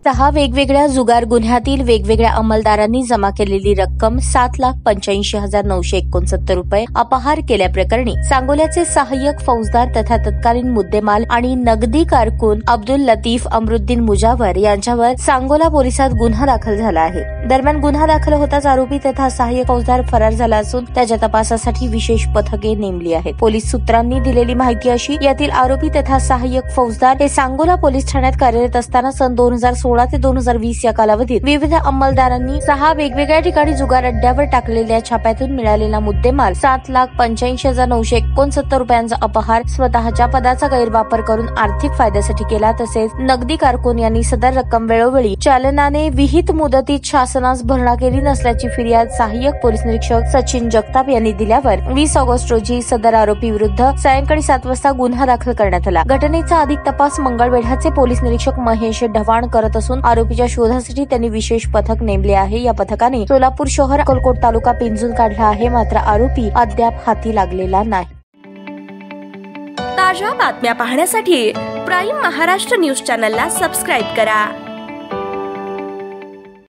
6 वेगवेगळ्या जुगार गुन्ह्यातील वेगवेगळ्या अंमलदारांनी जमा केलेली रक्कम 7,85,969 रुपये अपहार केल्याप्रकरणी सांगोल्याचे सहाय्यक फौजदार तथा तत्कालीन मुद्देमाल आणि नगदी कारकून अब्दुल लतीफ अमरुद्दीन मुजावर यांच्यावर सांगोला पोलिसात गुन्हा दाखल झाला आहे। दरम्यान गुन्हा दाखल होताच आरोपी तथा सहाय्यक फौजदार फरार झाला असून त्याच्या तपासासाठी विशेष पथके नेमली आहेत। पोलीस सूत्रांनी दिलेली माहिती अशी, यातील आरोपी तथा सहाय्यक फौजदार हे सांगोला पोलीस ठाण्यात कार्यरत असताना सन 2016 ते 2020 या कालावधीत विविध अंमलदारांनी 6 वेगवेगळ्या ठिकाणी जुगार अड्ड्यावर टाकलेल्या छाप्यातून मिळालेला मुद्देमाल 7,85,969 रुपयांचा अपहार स्वतःच्या पदाचा गैरवापर करून आर्थिक फायद्यासाठी केला। तसेच नगदी कारकून यांनी सदर रक्कम वेळोवेळी चालनाने विहित मुदतीत शासनास भरणा केली नसल्याची फिर्याद सहाय्यक पोलीस निरीक्षक सचिन जगताप यांनी दिल्यावर 20 ऑगस्ट रोजी सदर आरोपी विरुद्ध सायंकाळी 7 वाजता गुन्हा दाखल करण्यात आला। घटनेचा अधिक तपास मंगळवेढ्याचे पोलीस निरीक्षक महेश ढवाण करत असून आरोपीच्या शोधासाठी त्यांनी विशेष पथक नेमले आहे। या पथकाने सोलापूर शहर अक्कलकोट तालुका पिंजून काढला आहे, मात्र आरोपी अद्याप हाती लागलेला नाही। ताज्या बातम्या पाहण्यासाठी प्राईम महाराष्ट्र न्यूज चॅनलला सबस्क्राईब करा।